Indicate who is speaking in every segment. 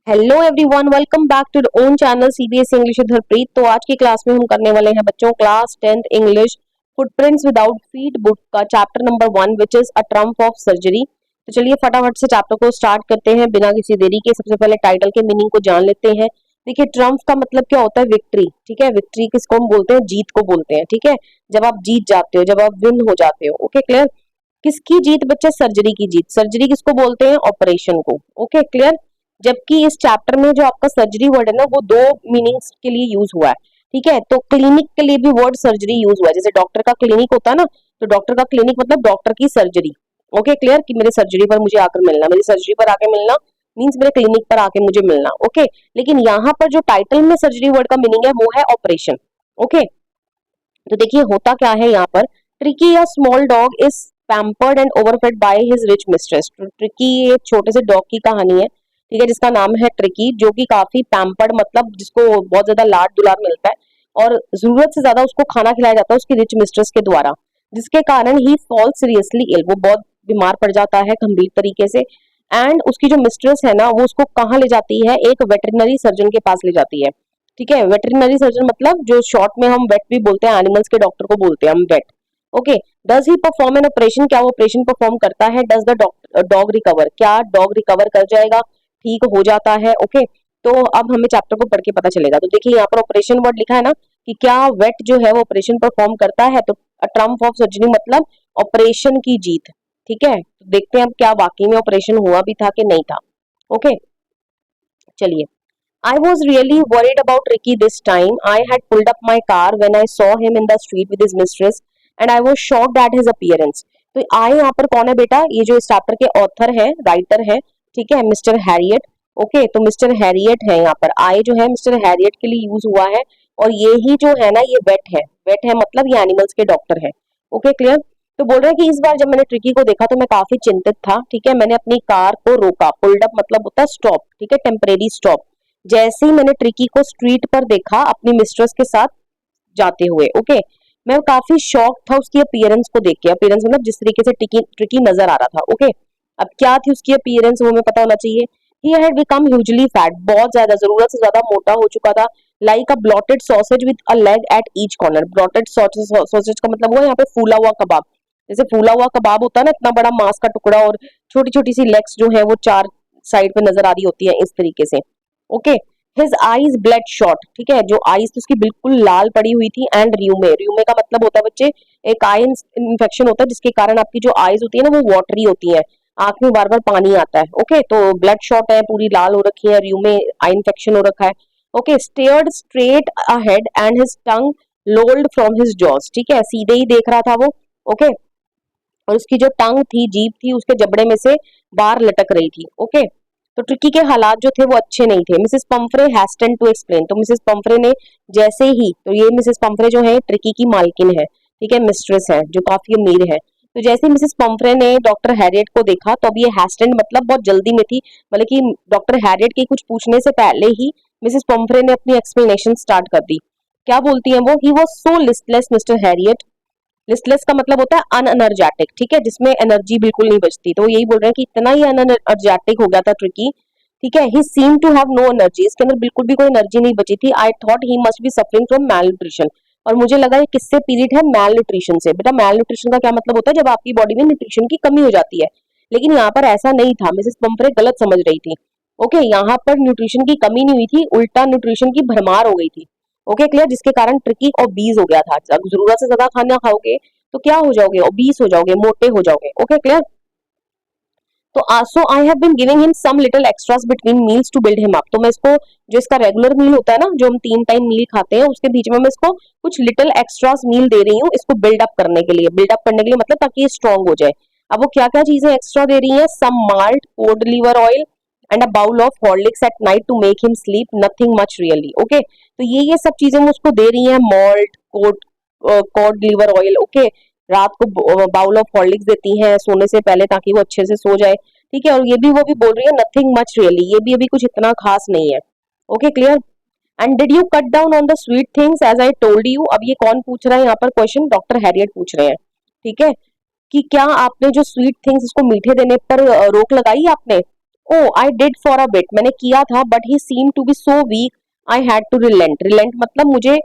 Speaker 1: Hello everyone, welcome back to own channel CBSE English with Harpreet. तो आज की class में हम करने वाले हैं बच्चों class 10th English footprints without feet book का chapter number 1 which is a triumph of surgery. तो चलिए फटाफट से चैप्टर को स्टार्ट करते हैं बिना किसी देरी के। सबसे पहले टाइटल के मीनिंग को जान लेते हैं। देखिए, ट्रम्प का मतलब क्या होता है? विक्ट्री। ठीक है, विक्ट्री किसको हम बोलते हैं? जीत को बोलते हैं। ठीक है, जब आप जीत जाते हो, जब आप विन हो जाते हो। Okay clear. किसकी जीत बच्चे? सर्जरी की जीत। सर्जरी किसको बोलते हैं? ऑपरेशन को। Okay clear. जबकि इस चैप्टर में जो आपका सर्जरी वर्ड है ना, वो दो मीनिंग्स के लिए यूज हुआ है। ठीक है, तो क्लिनिक के लिए भी वर्ड सर्जरी यूज हुआ है। जैसे डॉक्टर का क्लिनिक होता है ना, तो डॉक्टर का क्लिनिक मतलब डॉक्टर की सर्जरी। ओके क्लियर, कि मेरे सर्जरी पर मुझे आकर मिलना, मेरी सर्जरी पर आके मिलना मीन्स मेरे क्लिनिक पर आके मुझे मिलना। ओके, लेकिन यहाँ पर जो टाइटल में सर्जरी वर्ड का मीनिंग है वो है ऑपरेशन। ओके, तो देखिए होता क्या है यहाँ पर। ट्रिकी या small dog is pampered and overfed by his rich mistress. Tricki एक छोटे से डॉग की कहानी है। ठीक है, जिसका नाम है ट्रिकी, जो कि काफी पैम्पर्ड मतलब जिसको बहुत ज्यादा लाड दुलार मिलता है और जरूरत से ज्यादा उसको खाना खिलाया जाता है उसकी रिच मिस्ट्रेस के द्वारा, जिसके कारण ही फॉल सीरियसली इल, वो बहुत बीमार पड़ जाता है गंभीर तरीके से। एंड उसकी जो मिस्ट्रेस है ना, वो उसको कहाँ ले जाती है? एक वेटरनरी सर्जन के पास ले जाती है। ठीक है, वेटरनरी सर्जन मतलब जो शॉर्ट में हम वेट भी बोलते हैं, एनिमल्स के डॉक्टर को बोलते हैं हम weight. Okay, does he perform an operation? क्या वो ऑपरेशन परफॉर्म करता है? Does the dog recover? क्या डॉग रिकवर कर जाएगा, ठीक हो जाता है? ओके, तो अब हमें चैप्टर को पढ़ के पता चलेगा। तो देखिए यहाँ पर ऑपरेशन वर्ड लिखा है ना, कि क्या वेट जो है वो ऑपरेशन परफॉर्म करता है। तो ट्रम्प ऑफ सर्जरी मतलब ऑपरेशन की जीत। ठीक है, तो देखते हैं अब क्या वाकई में ऑपरेशन हुआ भी था कि नहीं था। ओके, चलिए। I was really worried about Ricky this time. I had pulled up my car when I saw him in the street with his mistress and I was shocked at his appearance. तो I यहाँ पर कौन है बेटा? ये जो इस chapter के ऑथर है, राइटर है, ठीक है, मिस्टर हैरियट। ओके, तो मिस्टर हैरियट है यहाँ पर। I जो है मिस्टर हैरियट के लिए यूज हुआ है और ये ही जो है ना, ये वेट है। वेट है मतलब ये एनिमल्स के डॉक्टर है। Okay clear. तो बोल रहे हैं कि इस बार जब मैंने ट्रिकी को देखा तो मैं काफी चिंतित था। ठीक है, मैंने अपनी कार को रोका। पुल्ड अप मतलब होता है स्टॉप। ठीक है, टेम्परेरी स्टॉप। जैसे ही मैंने ट्रिकी को स्ट्रीट पर देखा अपनी मिस्ट्रेस के साथ जाते हुए। ओके, मैं काफी शॉक था उसकी अपीयरेंस को देख के। अपीयरेंस मतलब जिस तरीके से ट्रिकी ट्रिकी नजर आ रहा था। ओके, अब क्या थी उसकी अपीयरेंस वो हमें पता होना चाहिए। He had become hugely fat, बहुत ज्यादा, जरूरत से ज्यादा मोटा हो चुका था। Like a blotted sausage with a leg at each corner. Blotted sausage का मतलब हुआ यहाँ पे फूला हुआ कबाब। जैसे फूला हुआ कबाब होता है ना, इतना बड़ा मांस का टुकड़ा और छोटी छोटी सी लेग्स जो है वो चार साइड पे नजर आ रही होती है इस तरीके से। Okay, his eyes blood shot. ठीक है, जो आईज तो उसकी बिल्कुल लाल पड़ी हुई थी। एंड र्यूमे, र्यूमे का मतलब होता है बच्चे एक आई इन्फेक्शन होता है जिसके कारण आपकी जो आईज होती है ना वो वाटरी होती है, आंख में बार बार पानी आता है। ओके, तो ब्लड शॉट है, पूरी लाल हो रखी है, र्यूमे आई इन्फेक्शन हो रखा है। Okay, stared straight ahead and his tongue lolled from his jaws. ठीक है, सीधे ही देख रहा था वो। ओके, और उसकी जो टंग थी, जीभ थी, उसके जबड़े में से बाहर लटक रही थी। ओके, तो ट्रिकी के हालात जो थे वो अच्छे नहीं थे। Mrs Pumphrey hasten to explain. तो मिसेस पंफ्रे ने जैसे ही, तो ये मिसेस पंफ्रे जो है ट्रिकी की मालकिन है। ठीक है, मिस्ट्रेस है जो काफी अमीर है। तो जैसे मिसेस पंफ्रे ने डॉक्टर हैरियट को देखा तो अब ये हैस्टन मतलब बहुत जल्दी में थी, मतलब कि डॉक्टर हैरियट के कुछ पूछने से पहले ही मिसेस पंफ्रे ने अपनी एक्सप्लेनेशन स्टार्ट कर दी। क्या बोलती है वो? He was so listless mister Harriet. Listless का मतलब होता है अनएनर्जेटिक। ठीक है, जिसमें एनर्जी बिल्कुल नहीं बचती। तो यही बोल रहे हैं कि इतना ही अनएनर्जेटिक हो गया था ट्रिकी। ठीक है, he seem to have no energy, इसके अंदर बिल्कुल भी कोई एनर्जी नहीं बची थी। I thought he must be suffering from malnutrition, और मुझे लगा ये किससे पीड़ित है? मैल न्यूट्रिशन से। बेटा मैल न्यूट्रिशन का क्या मतलब होता है? जब आपकी बॉडी में न्यूट्रिशन की कमी हो जाती है। लेकिन यहाँ पर ऐसा नहीं था, मिसेस पंफरे गलत समझ रही थी। ओके, यहाँ पर न्यूट्रिशन की कमी नहीं हुई थी, उल्टा न्यूट्रिशन की भरमार हो गई थी। ओके क्लियर, जिसके कारण ट्रिकी ओबीज हो गया था। जब जरूरत से ज्यादा खाना खाओगे तो क्या हो जाओगे? ओबीस हो जाओगे, मोटे हो जाओगे। Okay clear. तो so I have been giving him some little extras between meals to build him up. तो मैं इसको, जो इसका रेगुलर मील होता है ना, जो हम 3 टाइम मील खाते हैं, उसके बीच में मैं इसको कुछ लिटिल एक्स्ट्रास मील दे रही हूँ, इसको बिल्डअप करने के लिए। बिल्डअप करने के लिए मतलब ताकि ये स्ट्रॉन्ग हो जाए। अब वो क्या क्या चीजें एक्स्ट्रा दे रही है? Some malt, cod liver oil and a bowl of Horlicks at night to make him sleep, nothing much really. Okay, तो ये सब चीजें वो उसको दे रही है। Malt, cod liver oil. Okay, रात को बाउल ऑफ हॉर्लिक्स देती हैं सोने से पहले ताकि वो अच्छे से सो जाए। ठीक है, और ये भी वो भी बोल रही है नथिंग मच रियली, ये भी अभी कुछ इतना खास नहीं है। Okay clear. And did you cut down on the sweet things as I told you? अब ये कौन पूछ रहा है यहाँ पर क्वेश्चन? डॉक्टर हैरियट पूछ रहे हैं। ठीक है, कि क्या आपने जो स्वीट थिंग्स, इसको मीठे देने पर रोक लगाई आपने? Oh I did for a bit, मैंने किया था but he seem to be so weak I had to relent. Relent मतलब मुझे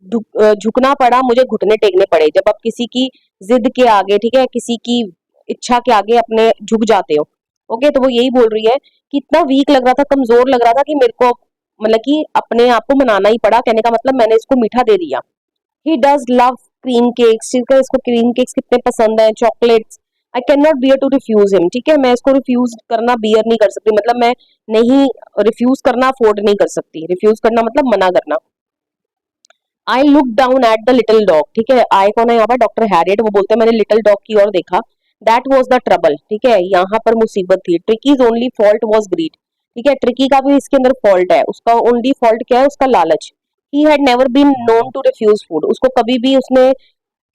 Speaker 1: झुकना पड़ा, मुझे घुटने टेकने पड़े। जब आप किसी की जिद के आगे, ठीक है, किसी की इच्छा के आगे अपने झुक जाते हो। ओके, तो वो यही बोल रही है कि इतना वीक लग रहा था, कमजोर लग रहा था कि मेरे को मतलब कि अपने आप को मनाना ही पड़ा। कहने का मतलब मैंने इसको मीठा दे दिया। He does love cream cakes, ठीक है, इसको क्रीम केक्स कितने पसंद है, chocolates. I can not bear to refuse him, ठीक है, मैं इसको रिफ्यूज करना बियर नहीं कर सकती, मतलब मैं नहीं, रिफ्यूज करना अफोर्ड नहीं कर सकती। रिफ्यूज करना मतलब मना करना। I look down at the little dog, ठीक है, आई कौन है यहाँ पर, डॉक्टर हैरियट। वो बोलते हैं मैंने लिटिल डॉग की ओर देखा। दैट वॉज द ट्रबल, ठीक है, यहाँ पर मुसीबत थी। Tricki's only fault was greed, ठीक है, ट्रिकी का भी इसके अंदर फॉल्ट है। उसका ओनली फॉल्ट क्या है, उसका लालच। He had never been known to refuse food, उसको कभी भी उसने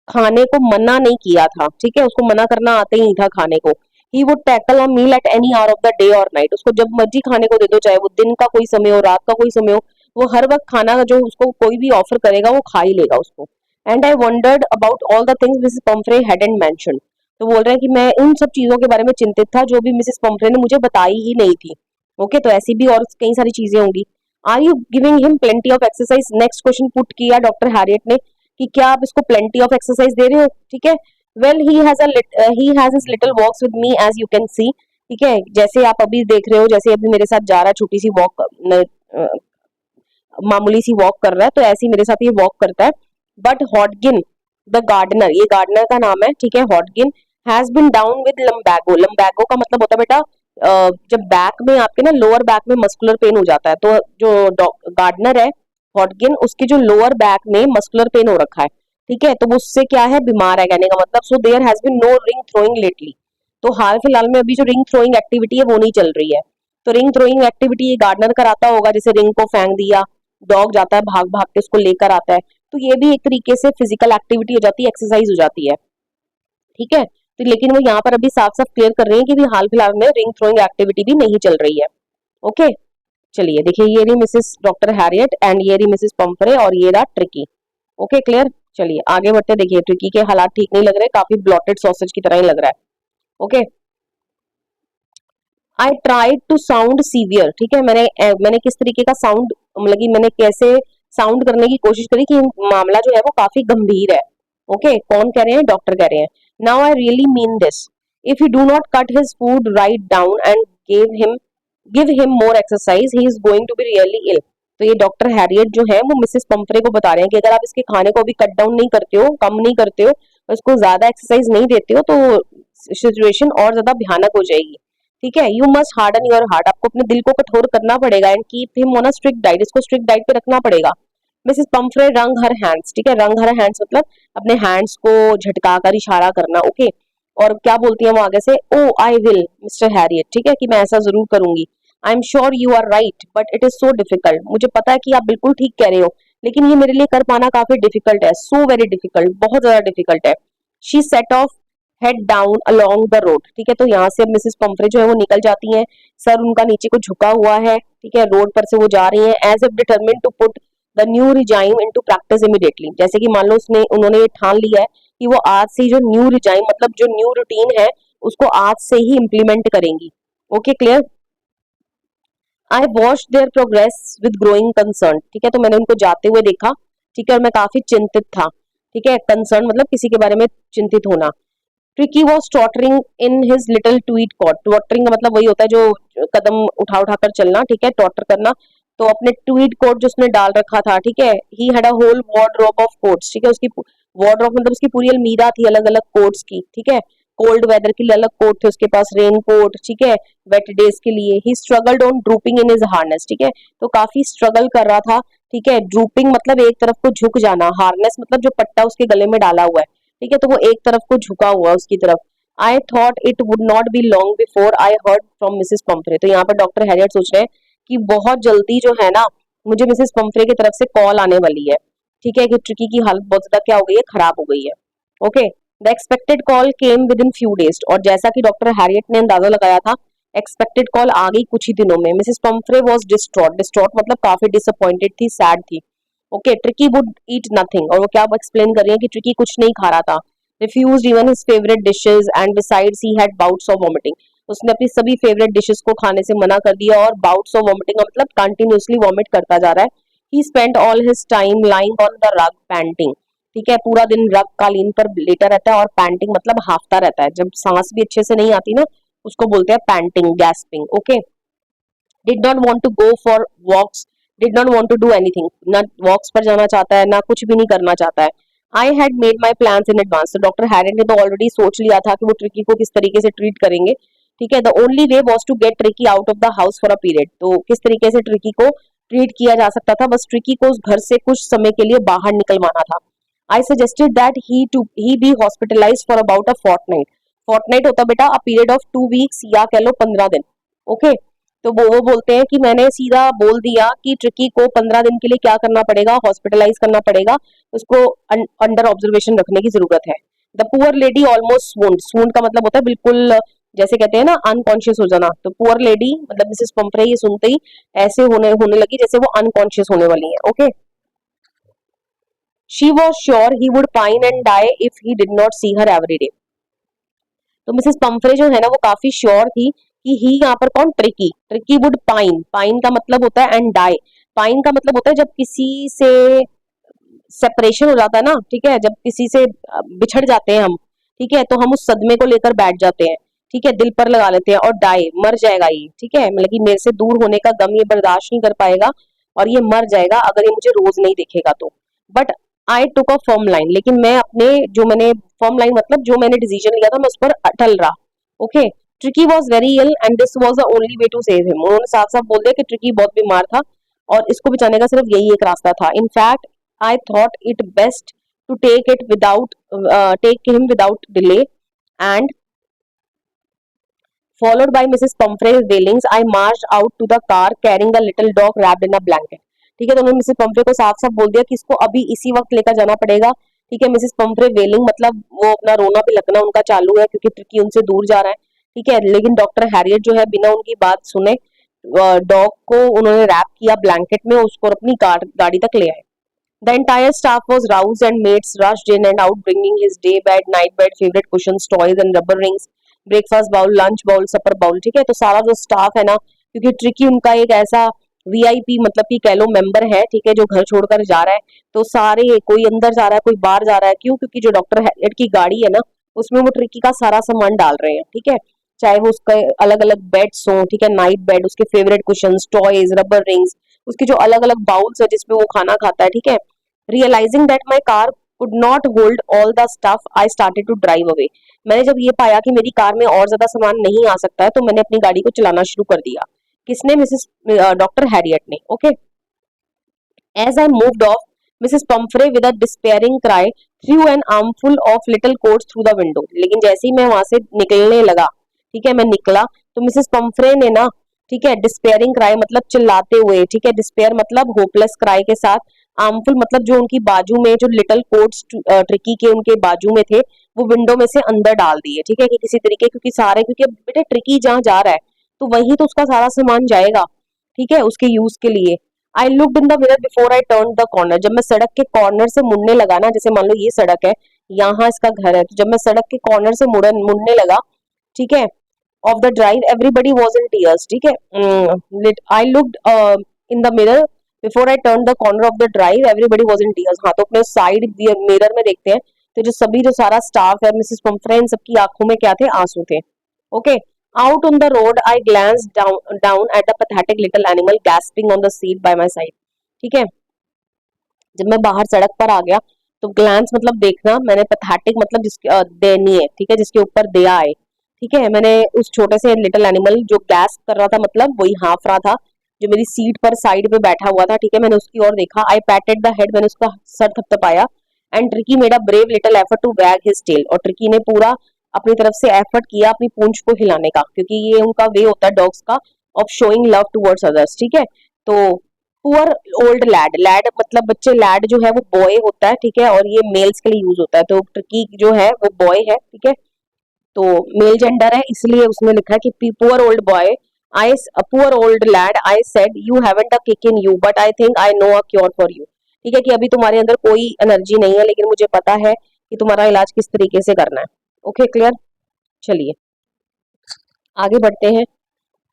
Speaker 1: खाने को मना नहीं किया था, ठीक है, उसको मना करना आते ही नहीं था खाने को। He would tackle a meal at any hour of the day और नाइट, उसको जब मर्जी खाने को दे दो, चाहे वो दिन का कोई समय हो, रात का कोई समय हो, वो हर वक्त खाना जो उसको कोई भी ऑफर करेगा वो खा ही लेगा उसको। And I wandered about all the things Mrs Pomfrey hadn't mentioned, तो बोल रहे हैं कि मैं उन सब चीजों के बारे में चिंतित था जो भी मिसेस पंफ्रे ने मुझे बताई ही नहीं थी। ओके, तो ऐसी भी और कई सारी चीजें होंगी। Are you giving him plenty of exercise, next question put किया डॉक्टर हैरियट ने कि क्या आप इसको प्लेंटी ऑफ एक्सरसाइज दे रहे हो, ठीक है। Well he has his little walks with me as you can see, ठीक है, जैसे आप अभी देख रहे हो, जैसे अभी मेरे साथ जा रहा है, छोटी सी वॉक, मामूली सी वॉक कर रहा है, तो ऐसे ही मेरे साथ ये वॉक करता है। बट हॉटगिन द गार्डनर, ये गार्डनर का नाम है, ठीक है, हॉटगिन हैज बिन डाउन विद लम्बैगो। लम्बैगो का मतलब होता है बेटा, जब बैक में आपके ना लोअर बैक में मस्कुलर पेन हो जाता है, तो जो गार्डनर है हॉटगिन, उसके जो लोअर बैक में मस्कुलर पेन हो रखा है, ठीक है, तो वो उससे क्या है, बीमार है कहने का मतलब। So there has been no ring throwing lately, तो हाल फिलहाल में अभी जो रिंग थ्रोइंग एक्टिविटी है वो नहीं चल रही है। तो रिंग थ्रोइंग एक्टिविटी ये गार्डनर कराता होगा, जैसे रिंग को फेंक दिया, डॉग जाता है भाग भाग के उसको लेकर आता है, तो ये भी एक तरीके से फिजिकल एक्टिविटी हो जाती है, एक्सरसाइज हो जाती है, ठीक है। तो लेकिन वो यहाँ पर अभी साफ साफ क्लियर कर रहे हैं कि भी हाल फिलहाल में रिंग थ्रोइंग एक्टिविटी भी नहीं चल रही है। ओके, चलिए देखिए, ये रही मिसेस डॉक्टर हैरियट एंड ये रही मिसेस पंफरे और ये रहा ट्रिकी। Okay, clear. चलिए आगे बढ़ते, देखिए ट्रिकी के हालात ठीक नहीं लग रहे, काफी ब्लॉटेड सॉसेज की तरह ही लग रहा है। Okay, I tried to sound severe, ठीक है, मैंने किस तरीके का साउंड, मतलब कि मैंने कैसे साउंड करने की कोशिश करी कि मामला जो है वो काफी गंभीर है। ओके, कौन कह रहे हैं, डॉक्टर कह रहे हैं। Now I really mean this, if you do not cut his food right down and give him more exercise he is going to be really ill. तो ये डॉक्टर हैरियट जो है वो मिसेस पंफरे को बता रहे हैं कि अगर आप इसके खाने को अभी कट डाउन नहीं करते हो, कम नहीं करते हो, और इसको ज्यादा एक्सरसाइज नहीं देते हो, तो सिचुएशन और ज्यादा भयानक हो जाएगी, ठीक है। You must harden your heart, आपको अपने दिल को कठोर करना पड़ेगा, and keep him on a strict diet, इसको स्ट्रिक्ट डाइट पे रखना पड़ेगा। मिसेस पंफ्रे रंग हर हैंड्स, ठीक है, रंग हर हैंड्स मतलब अपने हैंड्स को झटका कर इशारा करना। ओके, और क्या बोलती है वो आगे से, oh I will Mister Herriot, ठीक है, कि मैं ऐसा जरूर करूंगी। I am sure you are right but it is so difficult, मुझे पता है कि आप बिल्कुल ठीक कह रहे हो, लेकिन ये मेरे लिए कर पाना काफी डिफिकल्ट है, सो वेरी डिफिकल्ट, बहुत ज्यादा डिफिकल्ट है। She said of head down along the road, ठीक है, तो यहाँ से मिसेस पंफ्रे जो है वो निकल जाती हैं, सर उनका नीचे को झुका हुआ है, ठीक है, रोड पर से वो जा रही हैं, as if determined to put the new regime into practice immediately, जैसे कि मान लो उन्होंने ये ठान लिया है कि वो आज से जो न्यू रिजाइम मतलब जो न्यू रूटीन है उसको आज से ही इम्प्लीमेंट करेंगी। Okay, clear. I watch there progress with growing concern, ठीक है, तो मैंने उनको जाते हुए देखा, ठीक है, और मैं काफी चिंतित था, ठीक है, कंसर्न मतलब किसी के बारे में चिंतित होना। Tricki was tottering in his little tweed coat, tottering का मतलब वही होता है जो कदम उठा उठा कर चलना, ठीक है, टॉटर करना। तो अपने ट्वीट कोट जो उसने डाल रखा था, ठीक है, he had a whole wardrobe of coats, ठीक है, उसकी वार्डरोब मतलब उसकी पूरी अलमीरा थी अलग अलग कोट्स की, ठीक है, कोल्ड वेदर के लिए अलग कोट थे उसके पास, रेन कोट, ठीक है, वेट डेज के लिए। He struggled on drooping in his harness, ठीक है, तो काफी स्ट्रगल कर रहा था, ठीक है, ड्रूपिंग मतलब एक तरफ को झुक जाना, हार्नेस मतलब जो पट्टा उसके गले में डाला हुआ है, ठीक है, तो वो एक तरफ को झुका हुआ है उसकी तरफ। I thought it would not be long before I heard from Mrs Pomfrey, तो यहाँ पर डॉक्टर हैरियट सोच रहे हैं कि बहुत जल्दी जो है ना मुझे मिसेस पंफ्रे की तरफ से कॉल आने वाली है, ठीक है, कि ट्रिकी की हालत बहुत ज्यादा क्या हो गई है, खराब हो गई है। Okay, the expected call came with in few days, और जैसा कि डॉक्टर हैरियट ने अंदाजा लगाया था, एक्सपेक्टेड कॉल आ गई कुछ ही दिनों में। Mrs Pomfrey was distraught, distraught मतलब काफी डिसअपॉइंटेड थी, सैड थी। Okay, tricky would eat nothing, और वो क्या एक्सप्लेन कर रही है कि ट्रिकी कुछ नहीं खा रहा था, refused even his favourite dishes and besides he had bouts of vomiting, उसने अपनी सभी फेवरेट डिशेस को खाने से मना कर दिया और बाउट्स ऑफ वॉमिटिंग मतलब कंटिन्यूअसली वॉमिट करता जा रहा है। ही spent all his time lying on the rug painting, ठीक है, पूरा दिन रग कालीन पर लेटा रहता है और पैंटिंग मतलब हाफता रहता है, जब सांस भी अच्छे से नहीं आती ना उसको बोलते हैं panting, gasping. Okay, did not want to go for walks, did not want to do anything, ना वॉक्स पर जाना चाहता है ना कुछ भी नहीं करना चाहता है। I had made my plans in advance, तो डॉक्टर हैरियट ने तो ऑलरेडी सोच लिया था कि वो ट्रिकी को किस तरीके से ट्रीट करेंगे, ठीक है। The only way was to get Tricki out of the house for a period, तो किस तरीके से ट्रिकी को ट्रीट किया जा सकता था, बस ट्रिकी को उस घर से कुछ समय के लिए बाहर निकलवाना था। I suggested that he be hospitalised for about a fortnight, fortnight होता बेटा अ पीरियड ऑफ 2 वीक्स या कह लो 15 दिन। ओके, तो वो बोलते हैं कि मैंने सीधा बोल दिया कि ट्रिकी को 15 दिन के लिए क्या करना पड़ेगा, हॉस्पिटलाइज करना पड़ेगा, उसको अंडर ऑब्जर्वेशन रखने की जरूरत है। द पुअर लेडी ऑलमोस्ट स्वून्ड, स्वून्ड का मतलब होता है बिल्कुल जैसे कहते हैं ना अनकॉन्शियस हो जाना, तो पुअर लेडी मतलब मिसेस पंपरे ये सुनते ही ऐसे होने लगी जैसे वो अनकॉन्शियस होने वाली है। Okay, she was sure he would pine and die if he did not see her every day, तो मिसेस पंफरे जो है ना वो काफी श्योर थी कि ही यहाँ पर कौन, tricky, tricky would pine, pine का मतलब होता है एंड डाई, पाइन का मतलब होता है जब किसी से सेपरेशन हो जाता है ना, ठीक है, जब किसी से बिछड़ जाते हैं हम, ठीक है, तो हम उस सदमे को लेकर बैठ जाते हैं, ठीक है, दिल पर लगा लेते हैं, और डाई मर जाएगा ये, ठीक है, मतलब कि मेरे से दूर होने का गम ये बर्दाश्त नहीं कर पाएगा और ये मर जाएगा अगर ये मुझे रोज नहीं दिखेगा तो। But I took a firm line, लेकिन मैं अपने जो मैंने फर्म लाइन मतलब जो मैंने डिसीजन लिया था मैं उस पर अटल रहा। Okay, Tricki was very ill and this was the only way to save him, उन्होंने साफ साफ बोल दिया कि ट्रिकी बहुत बीमार था और इसको बचाने का सिर्फ यही एक रास्ता था। In fact I thought it best to take him without delay, and followed by Mrs. Pumphrey's wailings, I marched out to the car carrying the little dog wrapped in a blanket. ठीक है, तो उन्होंने मिसेस पंफ्रे को साफ साफ बोल दिया कि इसको अभी इसी वक्त लेकर जाना पड़ेगा, ठीक है। मिसेस पंफ्रे वेलिंग मतलब वो अपना रोना बिलखना उनका चालू है क्योंकि ट्रिकी उनसे दूर जा रहा है, ठीक है, लेकिन डॉक्टर हैरियट जो है बिना उनकी बात सुने डॉग को उन्होंने रैप किया ब्लैंकेट में, उसको अपनी गाड़ी तक ले आए। The entire staff was roused and mates rushed in and out bringing his day bed, night bed, favorite cushions, toys and rubber rings, breakfast bowl, lunch bowl, supper bowl, ठीक है। तो सारा जो स्टाफ है ना, क्योंकि ट्रिकी उनका एक ऐसा वीआईपी मतलब कि कह लो मेंबर है, ठीक है, जो घर छोड़कर जा रहा है, तो सारे कोई अंदर जा रहा है कोई बाहर जा रहा है, क्यों, क्योंकि जो डॉक्टर हैरियट की गाड़ी है ना उसमें वो ट्रिकी का सारा सामान डाल रहे हैं, ठीक है, चाहे वो उसका अलग अलग बेड्स हो, ठीक है, नाइट बेड, उसके favourite cushions, toys, rubber rings, उसके जो अलग अलग बाउल्स है जिसमें वो खाना खाता है, ठीक है। Realizing that my car could not hold all the stuff, I started to drive away. मैंने जब ये पाया कि मेरी कार में और ज्यादा सामान नहीं आ सकता है तो मैंने अपनी गाड़ी को चलाना शुरू कर दिया। किसने, मिसेस डॉक्टर हैरियट ने। Okay, as I moved off, Mrs. Pumphrey with a despairing cry threw an armful of little coats through the window. लेकिन जैसे ही मैं वहां से निकलने लगा, ठीक है, मैं निकला तो मिसेस पंफ्रे ने ना, ठीक है, डिस्पेयरिंग क्राई मतलब चिल्लाते हुए, ठीक है, डिस्पेयर मतलब होपलेस क्राई के साथ, आर्मफुल मतलब जो उनकी बाजू में जो लिटिल कोट्स ट्रिकी के उनके बाजू में थे वो विंडो में से अंदर डाल दिए, ठीक है, कि किसी तरीके, क्योंकि सारे, क्योंकि बेटा ट्रिकी जहाँ जा रहा है तो वही तो उसका सारा सामान जाएगा, ठीक है, उसके यूज के लिए। I looked in the mirror before I turn the corner, जब मैं सड़क के कॉर्नर से मुड़ने लगा ना, जैसे मान लो ये सड़क है, यहाँ इसका घर है, तो जब मैं सड़क के कॉर्नर से मुड़ने लगा, ठीक है, of the drive, everybody was in tears, ठीक है। I looked in the mirror before I turn the corner of the drive, everybody was in tears. हाँ, तो अपने साइड मिरर में देखते हैं तो जो सारा स्टाफ है, मिसेस पंफ्रे, इन सबकी आंखों में क्या थे, आंसू थे। Okay, out on the road I glanced down at the pathetic little animal gasping on the seat by my side, ठीक है, जब मैं बाहर सड़क पर आ गया तो ग्लैंस मतलब देखना, मैंने पैथेटिक मतलब जिसके दयनीय, ठीक है, जिसके ऊपर दया आए, ठीक है, मैंने उस छोटे से लिटिल एनिमल जो गैस कर रहा था मतलब वही हाँफ रहा था, जो मेरी सीट पर साइड पे बैठा हुआ था, ठीक है, मैंने उसकी ओर देखा। आई पैटेड द हेड, मैंने उसका सर थपथपाया, and Tricki made a brave little effort to wag his tail, और ट्रिकी ने पूरा अपनी तरफ से एफर्ट किया अपनी पूंछ को हिलाने का, क्योंकि ये उनका वे होता है डॉग्स का of showing love towards others, ठीक है। तो पुअर ओल्ड लैड, लैड मतलब बच्चे, लैड जो है वो बॉय होता है, ठीक है, और ये मेल्स के लिए यूज होता है, तो ट्रिकी जो है वो बॉय है, ठीक है, तो मेल जेंडर है, इसलिए उसने लिखा है कि poor old boy, I poor old lad, I said you haven't a kick in you but I think I know a cure for you, ठीक है, कि अभी तुम्हारे अंदर कोई एनर्जी नहीं है लेकिन मुझे पता है कि तुम्हारा इलाज किस तरीके से करना है। ओके, क्लियर, चलिए आगे बढ़ते हैं।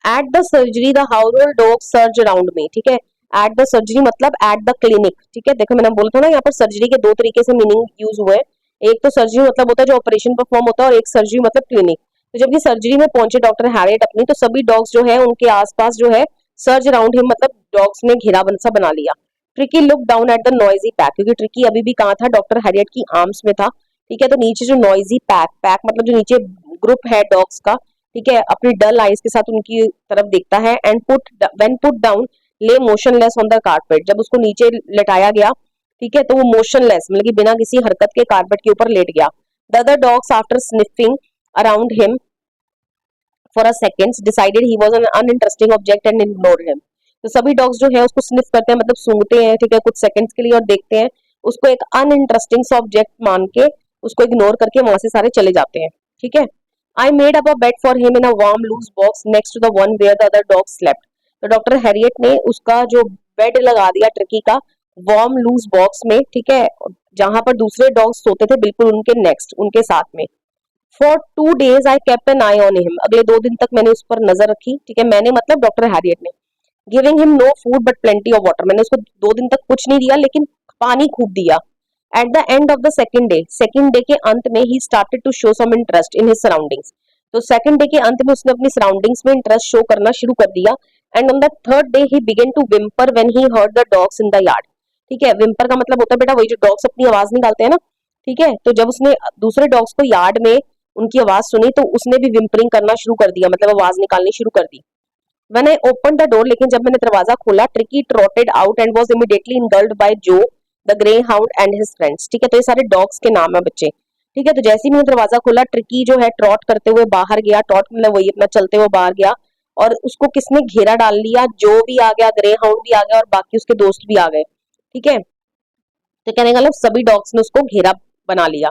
Speaker 1: At the surgery the household dog surge around में, ठीक है। एट द सर्जरी मतलब एट द क्लिनिक, ठीक है। देखो मैंने बोला था ना यहाँ पर सर्जरी के दो तरीके से मीनिंग यूज हुए हैं। एक तो सर्जरी मतलब होता है जो ऑपरेशन परफॉर्म होता है, और एक सर्जरी मतलब क्लिनिक। तो जब ये सर्जरी में पहुंचे डॉक्टर हैरियट अपनी, तो सभी डॉग्स जो है उनके आसपास जो है सर्ज अराउंड हिम मतलब डॉग्स ने घेरा सा बना लिया। Tricky look down at the noisy pack, क्योंकि ट्रिकी अभी भी कहाँ था, डॉक्टर हैरियट की आर्म्स में था, ठीक है। तो नीचे जो नॉइजी पैक, पैक मतलब जो नीचे ग्रुप है डॉग्स का, ठीक है, अपनी डल आईज के साथ उनकी तरफ देखता है। एंड पुट डाउन ले मोशनलेस ऑन द कारपेट, जब उसको नीचे लेटाया गया, ठीक है, तो वो मोशनलेस मतलब कि बिना किसी हरकत के कारपेट के ऊपर लेट गया। The other dogs after sniffing around him for a seconds decided he was an uninteresting object and ignore him. तो सभी डॉग्स जो है उसको स्निफ करते हैं मतलब सूंघते हैं, ठीक है, कुछ सेकंड्स के लिए, और देखते हैं उसको एक अनइंटरेस्टिंग सा ऑब्जेक्ट मान के उसको इग्नोर करके वहां से सारे चले जाते हैं, ठीक है। I made up a bed for him in a warm loose box next to the one where the other dog slept. तो डॉक्टर हैरियट ने उसका जो बेड लगा दिया ट्रिकी का वार्म लूज बॉक्स में, ठीक है, जहां पर दूसरे डॉग्स सोते थे बिल्कुल उनके नेक्स्ट, उनके साथ में। For 2 days I kept an eye on him, अगले 2 दिन तक मैंने उस पर नजर रखी, ठीक है, मैंने मतलब डॉक्टर हैरियट ने। Giving him no food but plenty of water, मैंने उसको 2 दिन तक कुछ नहीं दिया लेकिन पानी खूब दिया। At the end of the second day के अंत में he started to show some interest in his surroundings. तो सेकेंड डे के अंत में उसने अपनी सराउंडिंग्स में इंटरेस्ट शो करना शुरू कर दिया। And on the third day he began to whimper when he heard the dogs in the yard, ठीक है। विम्पर का मतलब होता है बेटा वही जो डॉग्स अपनी आवाज निकालते हैं ना, ठीक है। तो जब उसने दूसरे डॉग्स को यार्ड में उनकी आवाज सुनी तो उसने भी विम्परिंग करना शुरू कर दिया, मतलब आवाज निकालनी शुरू कर दी। When I opened the door, लेकिन जब मैंने दरवाजा खोला, tricky trotted out and was immediately engulfed by Joe, the greyhound and his friends, ठीक है। तो ये सारे डॉग्स के नाम है बच्चे, ठीक है। तो जैसे ही मैंने दरवाजा खोला, ट्रिकी जो है ट्रॉट करते हुए बाहर गया, ट्रॉट मतलब वही अपना चलते हुए बाहर गया, और उसको किसने घेरा डाल लिया, जो भी आ गया, ग्रे हाउंड भी आ गया, और बाकी उसके दोस्त भी आ गए, ठीक है। तो कहने का मतलब सभी डॉग्स ने उसको घेरा बना लिया,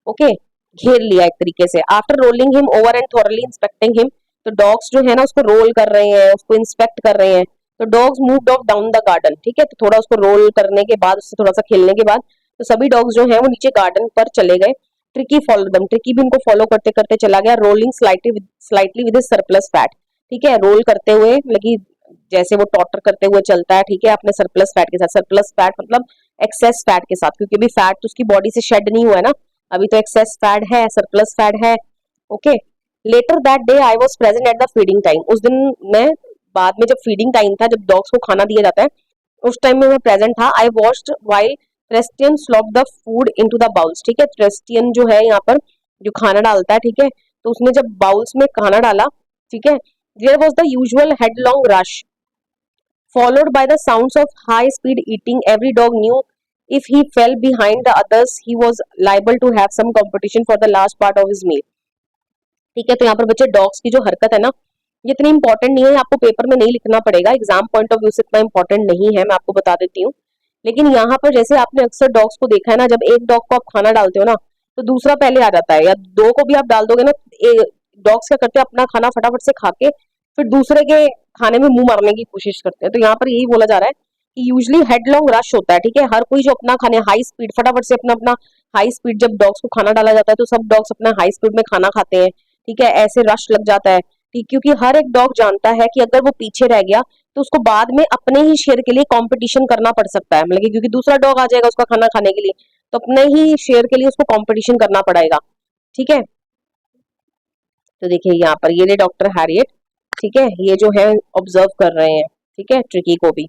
Speaker 1: ओके, घेर लिया एक तरीके से। After rolling him over and thoroughly inspecting him, तो डॉग्स जो है ना उसको रोल कर रहे हैं, उसको इंस्पेक्ट कर रहे हैं। तो dogs moved of down the garden, ठीक है। तो थोड़ा उसको रोल करने के बाद, उससे थोड़ा सा खेलने के बाद, तो सभी डॉग्स जो है वो नीचे गार्डन पर चले गए। ट्रिकी फॉलो दम, ट्रिकी भी उनको फॉलो करते करते चला गया। Rolling slightly with surplus fat, ठीक है, रोल करते हुए मतलब जैसे वो टॉटर करते हुए चलता है, ठीक है, अपने सरप्लस फैट के साथ। सरप्लस फैट मतलब एक्सेस फैट के साथ, क्योंकि अभी फैट तो उसकी बॉडी से शेड नहीं हुआ है ना, अभी तो एक्सेस फैट है, सरप्लस फैट है, okay. Later that day I was present at the feeding time, उस दिन मैं बाद में जब फीडिंग टाइम था, जब डॉग्स को खाना दिया जाता है, उस टाइम में मैं प्रेजेंट था। I watched while Tristan slopped the food into the bowls, ठीक है। ट्रेस्टियन जो है यहाँ पर जो खाना डालता है, ठीक है, तो उसने जब बाउल्स में खाना डाला, ठीक है, there was the usual headlong rush followed by the sounds of high speed eating. Every dog knew if he fell behind the others, he was liable to have some competition for the last part of his meal. ठीक है। तो यहाँ पर बच्चे dogs की जो हरकत है ना, ये इतनी इंपॉर्टेंट नहीं है, आपको पेपर में नहीं लिखना पड़ेगा, एग्जाम पॉइंट ऑफ व्यू से इतना इंपॉर्टेंट नहीं है, मैं आपको बता देती हूँ। लेकिन यहाँ पर जैसे आपने अक्सर डॉग्स को देखा है ना, जब एक डॉग को आप खाना डालते हो ना, तो दूसरा पहले आ जाता है, या दो को भी आप डाल दोगे ना, डॉग्स क्या करते हैं, अपना खाना फटाफट से खा के फिर दूसरे के खाने में मुंह मारने की कोशिश करते हैं। तो यहाँ पर यही बोला जा रहा है कि यूजली हेडलॉन्ग रश होता है, ठीक है। हर कोई जो अपना खाने हाई स्पीड फटाफट से अपना अपना हाई स्पीड, जब डॉग्स को खाना डाला जाता है तो सब डॉग्स अपना हाई स्पीड में खाना खाते हैं, ठीक है, ऐसे रश लग जाता है, ठीक, क्योंकि हर एक डॉग जानता है कि अगर वो पीछे रह गया तो उसको बाद में अपने ही शेर के लिए कंपटीशन करना पड़ सकता है, मतलब कि क्योंकि दूसरा डॉग आ जाएगा उसका खाना खाने के लिए, तो अपने ही शेर के लिए उसको कंपटीशन करना पड़ेगा, ठीक है। तो देखिए यहाँ पर ये डॉक्टर हैरियट, ठीक है, ये जो है ऑब्जर्व कर रहे हैं, ठीक है, ट्रिकी को भी।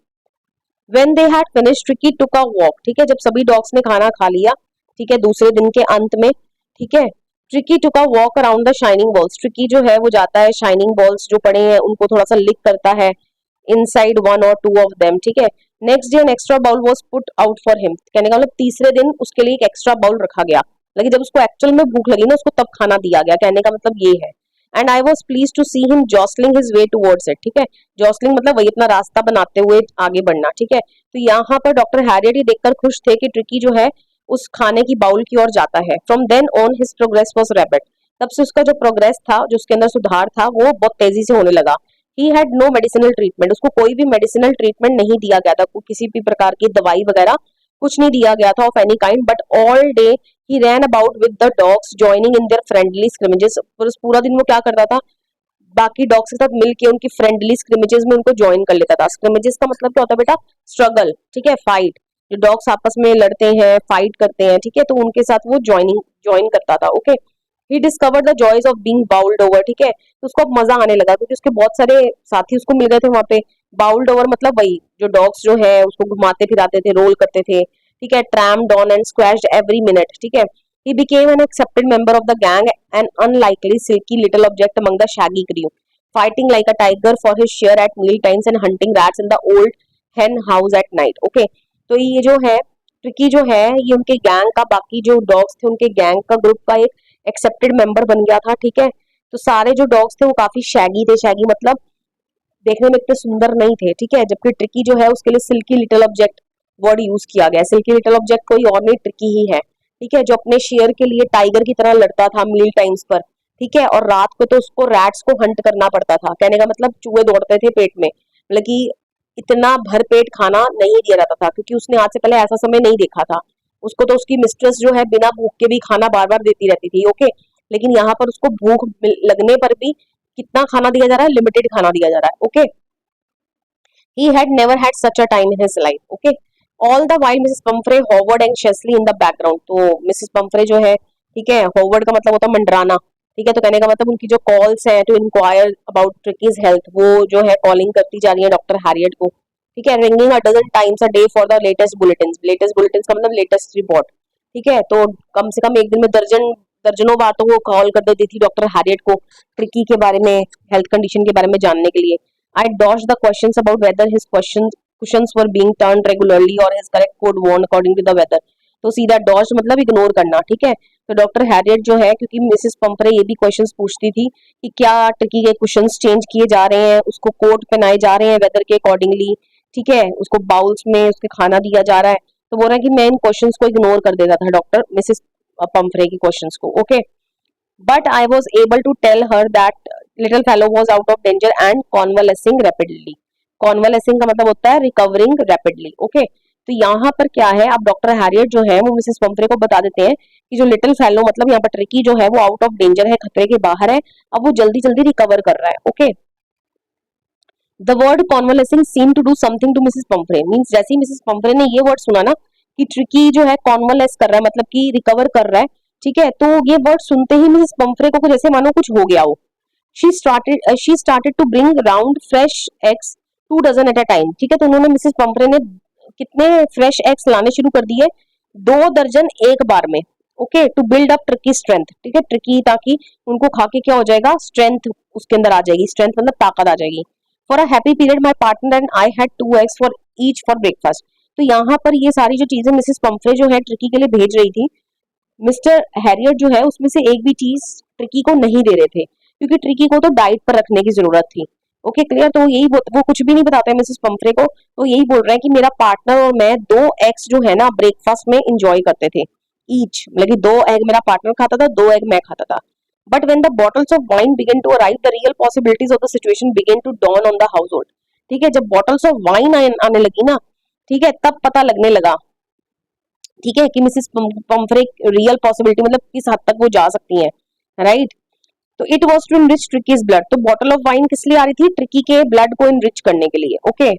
Speaker 1: When they had finished, Tricky took a walk, ठीक है, जब सभी डॉग्स ने खाना खा लिया, ठीक है, दूसरे दिन के अंत में, ठीक है, tricky took a walk around the shining balls, tricky जो है वो जाता है शाइनिंग बॉल्स जो पड़े हैं उनको थोड़ा सा लिक करता है, इनसाइड वन और टू ऑफ देम, ठीक है। Next day an extra bowl was put out for him, कहने का मतलब तीसरे दिन उसके लिए एक एक्स्ट्रा बाउल रखा गया, लेकिन जब उसको एक्चुअल में भूख लगी ना उसको तब खाना दिया गया, कहने का मतलब ये है। And I was pleased to see him jostling his way towards it, ठीक है, जॉसलिंग मतलब वही अपना रास्ता बनाते हुए आगे बढ़ना, ठीक है। तो यहाँ पर डॉक्टर हैरियट ये देखकर खुश थे कि ट्रिकी जो है उस खाने की बाउल की ओर जाता है। From then on his progress was rapid, तब से उसका जो प्रोग्रेस था, जो उसके अंदर सुधार था, वो बहुत तेजी से होने लगा। He had no medicinal treatment, उसको कोई भी मेडिसिनल ट्रीटमेंट नहीं दिया गया था, किसी भी प्रकार की दवाई वगैरह कुछ नहीं दिया गया था of any kind, but all day he ran about with the dogs joining in their friendly scrimmages. पूरा दिन वो क्या करता था, बाकी डॉग्स के साथ मिलके उनकी फ्रेंडली स्क्रिमेजेस में उनको ज्वाइन कर लेता था। स्क्रिमेजेस का मतलब क्या होता है बेटा? स्ट्रगल, ठीक है, फाइट। जो डॉग्स आपस में लड़ते हैं, फाइट करते हैं, ठीक है, तो उनके साथ वो ज्वाइन करता था। Okay, he discovered the joys of being bowled over, ठीक है, तो उसको अब मजा आने लगा क्योंकि उसके बहुत सारे साथी उसको मिल गए थे वहां पे। बाउल्ड ओवर मतलब वही जो डॉग्स जो है उसको घुमाते फिराते थे, रोल करते थे, ठीक है, ट्रैम्ड ऑन एंड स्क्वैश्ड एवरी मिनट, ठीक है। He became an accepted member of the gang, an unlikely silky little object among the shaggy crew, fighting like a tiger for his share at meal times and hunting rats in the old hen house at night. Okay, तो ये जो है tricky जो है ये उनके gang का, बाकी जो डॉग्स थे उनके गैंग का, ग्रुप का एक एक्सेप्टेड मेंबर बन गया था, ठीक है। तो सारे जो डॉग्स थे वो काफी शैगी थे, शैगी मतलब देखने में इतने सुंदर नहीं थे, ठीक है, जबकि ट्रिकी जो है उसके लिए silky little object word use किया गया। सिल्की लिटिल ऑब्जेक्ट कोई और नहीं, ट्रिकी ही है, ठीक है, जो अपने शेयर के लिए टाइगर की तरह लड़ता था मील टाइम्स पर, ठीक है, और रात को तो उसको रैट्स को हंट करना पड़ता था। कहने का मतलब चूहे दौड़ते थे पेट में, मतलब कि इतना भर पेट खाना नहीं दिया जाता था क्योंकि उसने आज से पहले ऐसा समय नहीं देखा था। उसको तो उसकी मिस्ट्रेस जो है बिना भूख के भी खाना बार बार देती रहती थी। ओके, लेकिन यहाँ पर उसको भूख लगने पर भी कितना खाना दिया जा रहा है? लिमिटेड खाना दिया जा रहा है। Okay, he had never had such a time in his life. Okay, all the while Mrs. Pumphrey hovered anxiously in the background. तो मिसेस पंफ्रे जो है, ठीक है, होवर्ड का मतलब होता है मंडराना, ठीक है, तो कहने का मतलब उनकी जो कॉल्स हैं to enquire about Tricki's health, वो जो है कॉलिंग करती जा रही है डॉक्टर हैरियट को, ठीक है, ringing a dozen times a day for the latest bulletin. Latest bulletin का मतलब लेटेस्ट रिपोर्ट, ठीक है, तो कम से कम एक दिन में दर्जनों बातों को कॉल कर देती थी डॉक्टर हैरियट को ट्रिकी के बारे में, हेल्थ कंडीशन के बारे में जानने के लिए। I dodged the questions about whether his cushions were being turned regularly or his correct code worn according to the weather. तो सीधा डॉज मतलब इग्नोर करना, ठीक है। तो डॉक्टर हैरियट जो है, क्योंकि मिसेस पंपरे ये भी क्वेश्चंस पूछती थी कि क्या ट्रिकी के कुशंस चेंज किए जा रहे हैं, उसको कोट पहनाए जा रहे हैं वेदर के अकॉर्डिंगली, ठीक है, उसको बाउल्स में उसके खाना दिया जा रहा है। तो बोल रहा है कि मैं इन क्वेश्चंस को इग्नोर कर देता था डॉक्टर मिसेस पंपरे की क्वेश्चंस को। Okay, but I was able to tell her that little fellow was out of danger and convalescing rapidly. Convalescing का मतलब होता है recovering rapidly. Okay, तो यहाँ पर क्या है, अब डॉक्टर हैरियट जो है वो मिसेस पंफ्रे को बता देते हैं कि जो लिटिल फेलो मतलब यहाँ पर ट्रिकी जो है वो आउट ऑफ डेंजर है, खतरे के बाहर है, अब वो जल्दी जल्दी रिकवर कर रहा है। Okay, the word convalescing seem to do something to Mrs Pumphrey, means जैसे ही मिसेस पंफ्रे ने ये वर्ड सुना ना कि ट्रिकी जो है कॉन्वलेस कर रहा है मतलब कि रिकवर कर रहा है, ठीक है, तो ये वर्ड सुनते ही मिसेस पंफ्रे को जैसे मानो कुछ हो गया हो। She started to bring round fresh eggs 2 dozen at a time, ठीक है, तो उन्होंने मिसेस पंफ्रे ने कितने फ्रेश एग्स लाने शुरू कर दिए? 2 दर्जन एक बार में। Okay, to build up Tricki strength, ठीक है, ट्रिकी ताकि उनको खा के क्या हो जाएगा? स्ट्रेंथ उसके अंदर आ जाएगी, स्ट्रेंथ मतलब ताकत आ जाएगी। For a happy period my partner and I had 2 eggs for each for breakfast. तो यहाँ पर ये सारी जो चीजें मिसेस पंफ्रे जो है ट्रिकी के लिए भेज रही थी, मिस्टर हैरियट जो है उसमें से एक भी चीज ट्रिकी को नहीं दे रहे थे क्योंकि ट्रिकी को तो डाइट पर रखने की जरूरत थी। ओके, क्लियर, तो यही वो कुछ भी नहीं बताते हैं मिसेस पंफ्रे को, तो यही बोल रहे हैं कि मेरा पार्टनर और मैं 2 eggs जो है ना ब्रेकफास्ट में इंजॉय करते थे ईच, मतलब कि 2 egg मेरा पार्टनर खाता था, 2 egg मैं खाता था। But when the bottles of wine began to arrive the real possibilities of the situation began to dawn on the household, ठीक है, जब बॉटल्स ऑफ वाइन आने लगी ना, ठीक है, तब पता लगने लगा, ठीक है, कि मिसेस पंफ्रे रियल पॉसिबिलिटी मतलब किस हद तक वो जा सकती हैं, राइट। तो it was to enrich Tricki's blood, तो बॉटल ऑफ वाइन किस लिए आ रही थी? ट्रिकी के ब्लड को इनरिच करने के लिए। Okay,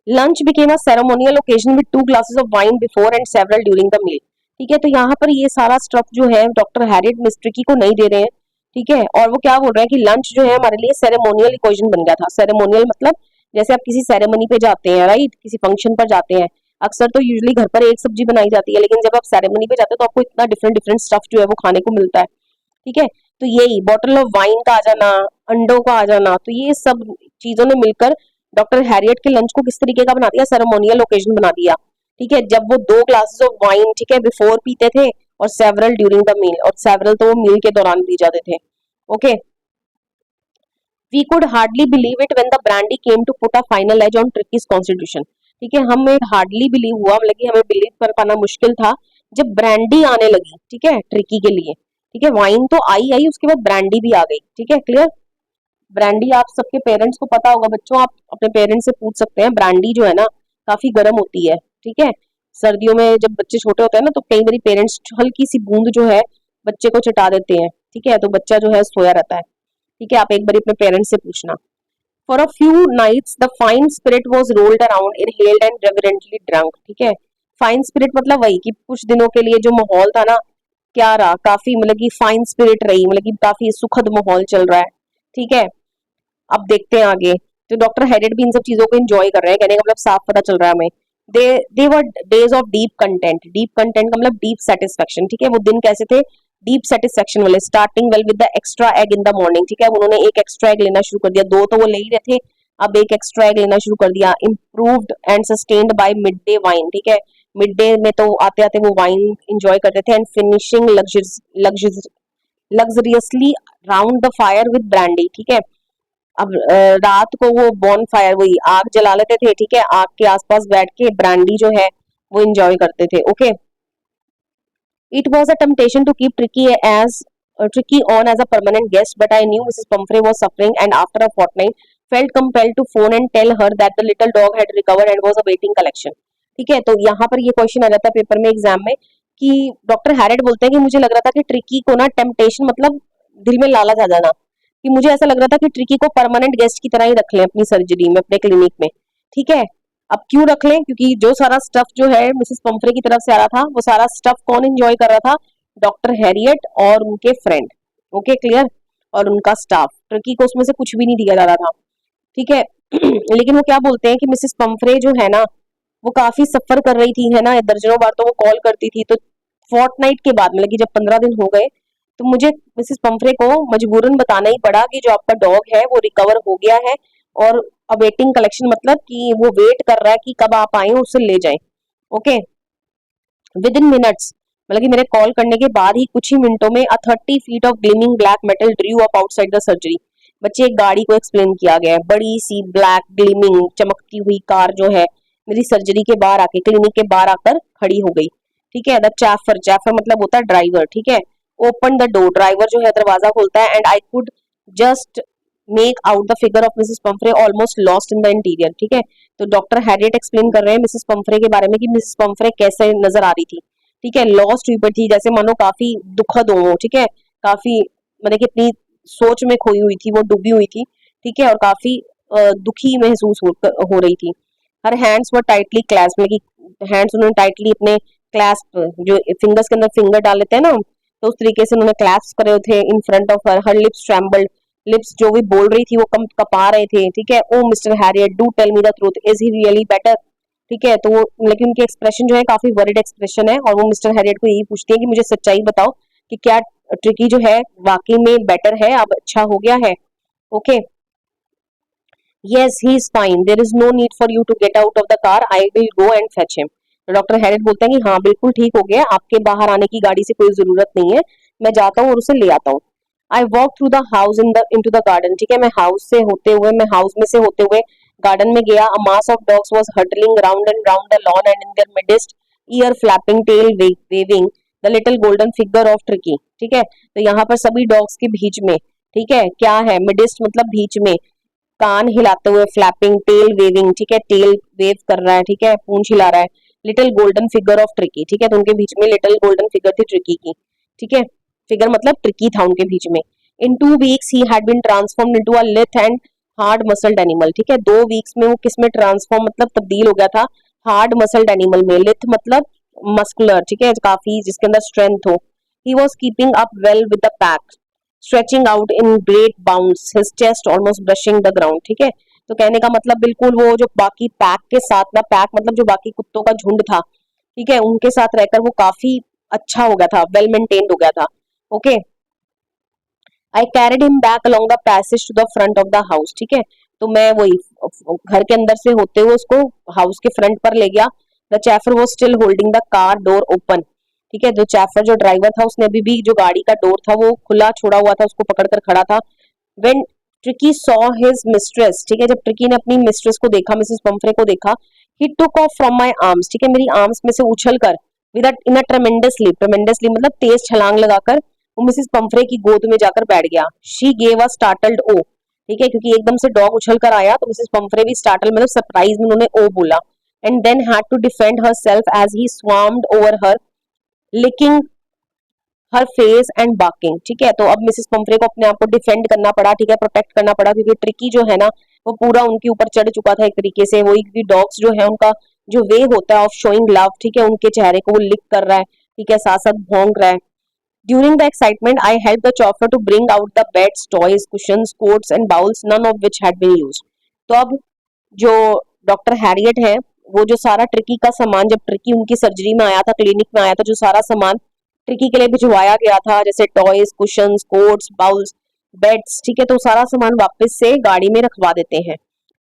Speaker 1: lunch became a ceremonial occasion with 2 glasses of wine before and several during the meal, ठीक है, तो यहाँ पर ये सारा स्टफ जो है डॉक्टर हैरियट मिस ट्रिकी को नहीं दे रहे हैं, ठीक है, और वो क्या बोल रहे हैं कि लंच जो है हमारे लिए सेरेमोनियल ओकेजन बन गया था। सेरेमोनियल मतलब जैसे आप किसी सेरेमनी पे जाते हैं, राइट, किसी फंक्शन पर जाते हैं, अक्सर तो यूजुअली घर पर एक सब्जी बनाई जाती है, लेकिन जब आप सेरेमनी पे जाते हैं तो आपको इतना डिफरेंट डिफरेंट स्टफ जो है वो खाने को मिलता है, ठीक है, तो यही बॉटल ऑफ वाइन का आ जाना, अंडों का आ जाना, तो ये सब चीजों ने मिलकर डॉक्टर हैरियट के लंच को किस तरीके का बना दिया? सेरेमोनियल ओकेजन बना दिया, ठीक है, जब वो 2 glasses ऑफ वाइन, ठीक है, बिफोर पीते थे और सेवरल ड्यूरिंग द मील, और सेवरल तो वो मील के दौरान पी जाते थे। Okay, we could hardly believe it when the brandy came to put a final edge on Tricki's constitution, ठीक है, हमें हार्डली बिलीव हुआ, मतलब कि हमें बिलीव कर पाना मुश्किल था जब ब्रांडी आने लगी, ठीक है, ट्रिकी के लिए, ठीक है, वाइन तो आई उसके बाद ब्रांडी भी आ गई, ठीक है, क्लियर। ब्रांडी आप सबके पेरेंट्स को पता होगा बच्चों, आप अपने पेरेंट्स से पूछ सकते हैं, ब्रांडी जो है ना काफी गर्म होती है, ठीक है, सर्दियों में जब बच्चे छोटे होते हैं ना तो कई बार पेरेंट्स हल्की सी बूंद जो है बच्चे को चटा देते हैं, ठीक है, तो बच्चा जो है सोया रहता है। ठीक है, आप एक बार अपने पेरेंट्स से पूछना। For a few nights the fine spirit was rolled around, inhaled and reverently drunk. ठीक है, फाइन स्पिरिट मतलब वही कि कुछ दिनों के लिए जो माहौल था ना, क्या रहा, काफी मतलब कि फाइन स्पिरिट रही, मतलब कि काफी सुखद माहौल चल रहा है। ठीक है, अब देखते हैं आगे। तो डॉक्टर हैरियट भी इन सब चीजों को एंजॉय कर रहे हैं, कहने का मतलब साफ पता चल रहा है हमें। They were days of deep content. Deep content का मतलब डीप सेटिस्फेक्शन। ठीक है, वो दिन कैसे थे, डीप सेटिस्फेक्शन वाले। Starting well with the extra egg in the morning. ठीक है, उन्होंने एक एक्स्ट्रा एग लेना शुरू कर दिया, दो तो वो ले ही रहे थे, अब एक एक्स्ट्रा एग लेना शुरू कर दिया। Improved and sustained by mid day wine. ठीक है, मिड डे में तो आते आते वो वाइन इंजॉय करते थे। And finishing luxuriously round the fire with brandy. ठीक है, अब रात को वो बॉन फायर, वही आग जला लेते थे। ठीक है, आग के आसपास बैठ के ब्रांडी जो है वो एंजॉय करते थे। Okay, it was a temptation to keep tricky on as a permanent guest, but I knew Mrs. Pumphrey was suffering, and after a fortnight, felt compelled to phone and tell her that the little dog had recovered and was awaiting collection. ठीक है, तो यहाँ पर ये question आ जाता है paper में, exam में, कि डॉक्टर हैरेट बोलते हैं कि मुझे लग रहा था कि ट्रिकी को ना टेम्पटेशन मतलब दिल में लालच आ जाना, कि मुझे ऐसा लग रहा था कि ट्रिकी को परमानेंट गेस्ट की तरह ही रख लें अपनी सर्जरी में, अपने क्लिनिक में। ठीक है, अब क्यों रख लें, क्योंकि जो सारा स्टफ जो है मिसेस पंफ्रे की तरफ से आ रहा था, वो सारा स्टफ कौन एंजॉय कर रहा था, डॉक्टर हैरियट और उनके फ्रेंड। ओके, क्लियर, और उनका स्टाफ। ट्रिकी को उसमें से कुछ भी नहीं दिया जा रहा था। ठीक है लेकिन वो क्या बोलते हैं कि मिसेस पंफ्रे जो है ना, वो काफी सफर कर रही थी, है ना, दर्जनों बार तो वो कॉल करती थी। तो फोर्टनाइट के बाद, मतलब कि जब 15 दिन हो गए, तो मुझे मिसेस पंफ्रे को मजबूरन बताना ही पड़ा कि जो आपका डॉग है वो रिकवर हो गया है, और अवेटिंग कलेक्शन मतलब कि वो वेट कर रहा है कि कब आप आए उसे ले जाएं। ओके, विद इन मिनट्स, मतलब कि मेरे कॉल करने के बाद ही कुछ ही मिनटों में, a 30 feet of gleaming black metal drew up outside the surgery. बच्चे, एक गाड़ी को एक्सप्लेन किया गया है, बड़ी सी ब्लैक ग्लिमिंग चमकती हुई कार जो है मेरी सर्जरी के बाहर आके, क्लिनिक के बाहर आकर खड़ी हो गई। ठीक है, द चैफर, चैफर मतलब होता है ड्राइवर। ठीक है, ओपन द डोर, ड्राइवर जो है दरवाजा खोलता है, and I could just make out the figure of Mrs Pomfrey almost lost in the interior. ठीक है, तो डॉक्टर हैरियट एक्सप्लेन कर रहे हैं मिसेस पंफ्रे के बारे में कि मिसेस पंफ्रे कैसे नजर आ रही थी। ठीक है, लॉस्ट हुई पर थी, जैसे मानो काफी दुखद हो। ठीक है, काफी मतलब कि अपनी सोच में खोई हुई थी, वो डूबी हुई थी। ठीक है, और काफी दुखी महसूस हो रही थी। Her hands were tightly clasp, मतलब कि हैंड्स उन्होंने टाइटली अपने क्लैस्प, जो फिंगर्स के अंदर फिंगर डाल लेते हैं ना, तो उस तरीके से उन्होंने क्लैस्प करे थे in front of her lips trembled, lips जो भी बोल रही थी वो कम कपा रहे थे। ठीक है, oh Mr Herriot, do tell me the truth, is he really better. ठीक है, तो वो लेकिन उनके एक्सप्रेशन जो है काफी वरिड एक्सप्रेशन है, और वो मिस्टर हैरियट को यही पूछती है कि मुझे सच्चाई बताओ कि क्या ट्रिकी जो है वाकई में बेटर है, अब अच्छा हो गया है। Okay, yes he is fine, there is no need for you to get out of the car, I will go and fetch him. Doctor Herriot बोलते हैं कि हाँ बिल्कुल ठीक हो गया, आपके बाहर आने की गाड़ी से कोई जरूरत नहीं है, मैं जाता हूँ और उसे ले आता हूँ। I walk through the house into the garden. ठीक है, मैं हाउस में से होते हुए गार्डन में गया। A mass of dogs was huddling round and round the lawn, and in their midst, ear flapping, tail waving, the little golden figure of Tricki. ठीक है, तो यहाँ पर सभी डॉग्स के बीच में, ठीक है, क्या है, मिडिस्ट मतलब बीच में, कान हिलाते हुए, फ्लैपिंग, टेल वेविंग। ठीक है, टेल वेव कर रहा है। ठीक है, पूंछ हिला रहा है। Little golden figure of Tricki. ठीक है, तो उनके बीच में लिटिल गोल्डन फिगर थी ट्रिकी की। ठीक है, फिगर मतलब ट्रिकी था उनके बीच में। In 2 weeks he had been transformed into a lithe and hard muscled animal. ठीक है, 2 weeks में वो किस में ट्रांसफॉर्म मतलब तब्दील हो गया था, हार्ड मसल्ड एनिमल में। लिथ मतलब मस्कुलर। ठीक है, काफी जिसके अंदर स्ट्रेंथ हो। He was keeping up well with the pack, stretching out in great bounds, his chest almost brushing the ground. ठीक है, तो कहने का मतलब बिल्कुल वो जो बाकी पैक के साथ ना, पैक मतलब जो बाकी कुत्तों का झुंड था, ठीक है, उनके साथ रहकर वो काफी अच्छा हो गया था, वेल मेंटेन्ड हो गया था। Okay, I carried him back along the passage to the front of the house. ठीक है, तो मैं वही घर के अंदर से होते हुए उसको हाउस के फ्रंट पर ले गया। The chauffeur was still holding the car door open. ठीक है, जो चैफर जो ड्राइवर था उसने अभी भी जो गाड़ी का डोर था वो खुला छोड़ा हुआ था, उसको पकड़कर खड़ा था। When tricky saw his mistress, ठीक है, जब ट्रिकी ने अपनी मिस्ट्रेस को देखा, मिसेस पंफ्रे को देखा, he took off from my arms. ठीक है, मेरी आर्म्स में से उछल कर, विद इन अ ट्रेमेंडसली मतलब तेज छलांग लगाकर वो मिसेस पंफ्रे की गोद में जाकर बैठ गया। शी गेव अ स्टार्टल्ड ओ। ठीक है, क्योंकि एकदम से डॉग उछल कर आया तो मिसेस पंफ्रे भी स्टार्टल मतलब सरप्राइज में उन्होंने ओ बोला। And then had to defend herself as he swarmed over her, licking her face and barking. ठीक है, तो अब मिसेस पंफ्रे को अपने आप को डिफेंड करना पड़ा, ठीक है, प्रोटेक्ट करना पड़ा, क्योंकि ट्रिकी जो है ना वो पूरा उनके ऊपर चढ़ चुका था एक तरीके से। वही क्योंकि डॉग्स जो है उनका जो वे होता है ऑफ शोइंग लव, ठीक है, उनके चेहरे को वो लिक कर रहा है, ठीक है, साथ साथ भौंक रहा है। During the excitement I help the chauffeur to bring out the beds, toys, cushions, coats and bowls, none of which had been used. तो अब जो डॉक्टर हैरियट है वो जो सारा ट्रिकी का सामान, जब ट्रिकी उनकी सर्जरी में आया था, क्लिनिक में आया था, जो सारा सामान ट्रिकी के लिए भिजवाया गया था, जैसे toys, cushions, quotes, bowls, beds, ठीक है, तो सारा सामान वापस से गाड़ी में रखवा देते हैं।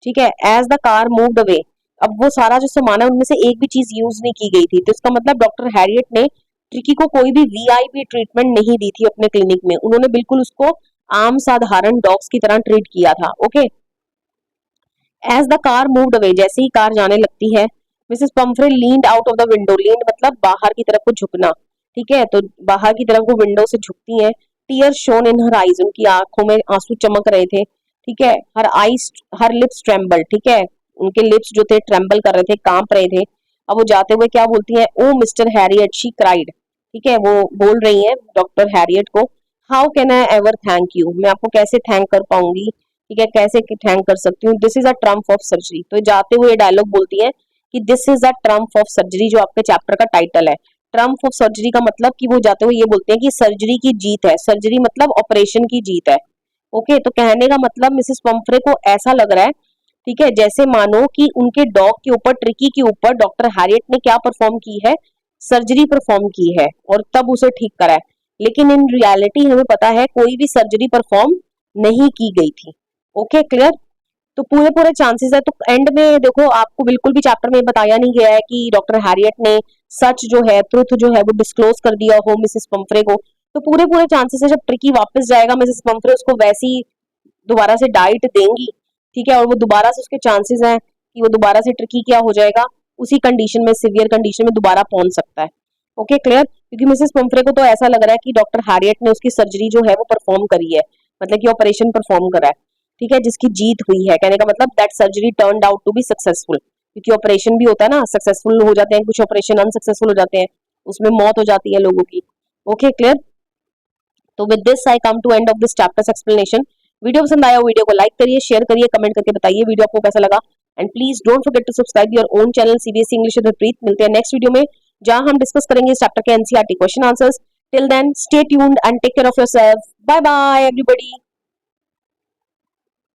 Speaker 1: ठीक है, as the car moved away, अब वो सारा जो सामान है उनमें से एक भी चीज यूज नहीं की गई थी, तो इसका मतलब डॉक्टर हैरियट ने ट्रिकी को कोई भी वीआईपी ट्रीटमेंट नहीं दी थी अपने क्लिनिक में। उन्होंने बिल्कुल उसको आम साधारण डॉग्स की तरह ट्रीट किया था। Okay, as the car moved away, जैसे ही कार जाने लगती है, Mrs Pumphrey leaned out of the window, leaned मतलब बाहर की तरफ को झुकना, ठीक है, तो बाहर की तरफ वो विंडो से झुकती हैं। Tear shone in her eyes, उनकी आंखों में आंसू चमक रहे थे, ठीक है, हर लिप्स ट्रेम्बल, ठीक है, उनके लिप्स जो थे ट्रेम्बल कर रहे थे, कांप रहे थे। अब वो जाते हुए क्या बोलती है, oh Mr Harriet, she cried, ठीक है, वो बोल रही है डॉक्टर हैरियट को, how can I ever thank you, मैं आपको कैसे थैंक कर पाऊंगी, ठीक है, कैसे थैंक कर सकती हूँ, this is a triumph of surgery. तो जाते हुए डायलॉग बोलती है कि this is a triumph of surgery, जो आपके चैप्टर का टाइटल है। ट्रम्प ऑफ सर्जरी का मतलब कि वो जाते हुए ये बोलते हैं कि सर्जरी की जीत है, सर्जरी मतलब ऑपरेशन की जीत है। ओके, तो कहने का मतलब मिसेस पंफ्रे को ऐसा लग रहा है, ठीक है, जैसे मानो कि उनके डॉग के ऊपर, ट्रिकी के ऊपर डॉक्टर हैरियट ने क्या परफॉर्म की है, सर्जरी परफॉर्म की है और तब उसे ठीक करा है। लेकिन इन रियलिटी हमें पता है कोई भी सर्जरी परफॉर्म नहीं की गई थी। Okay, clear. तो पूरे पूरे चांसेस है, तो एंड में देखो आपको बिल्कुल भी चैप्टर में बताया नहीं गया है कि डॉक्टर हैरियट ने सच जो है, ट्रुथ जो है वो डिस्क्लोज कर दिया हो मिसेस पंफ्रे को। तो पूरे पूरे चांसेस है जब ट्रिकी वापस जाएगा, मिसेस पंफ्रे उसको वैसी दोबारा से डाइट देंगी, ठीक है, और वो दोबारा से उसके चांसेस हैं कि वो दोबारा से ट्रिकी क्या हो जाएगा, उसी कंडीशन में, सिवियर कंडीशन में दोबारा पहुंच सकता है। Okay, clear. क्योंकि मिसेस पंफ्रे को तो ऐसा लग रहा है कि डॉक्टर हैरियट ने उसकी सर्जरी जो है वो परफॉर्म करी है, मतलब कि ऑपरेशन परफॉर्म करा है, ठीक है, जिसकी जीत हुई है। कहने का मतलब that surgery turned out to be successful, क्योंकि ऑपरेशन भी होता है ना, सक्सेसफुल हो जाते हैं कुछ ऑपरेशन, अनसक्सेसफुल हो जाते हैं, उसमें मौत हो जाती है लोगों की। Okay, clear. तो with this I come to end of this chapter's explanation. Video पसंद आया, वीडियो को लाइक करिए, शेयर करिए, कमेंट करके बताइए वीडियो आपको कैसा लगा, and please don't forget to subscribe your own channel CBSE English with Harpreet. मिलते हैं नेक्स्ट वीडियो में जहां हम डिस्कस करेंगे इस चैप्टर के NCERT question answers. Till then stay tuned and take care of yourself. Bye bye everybody.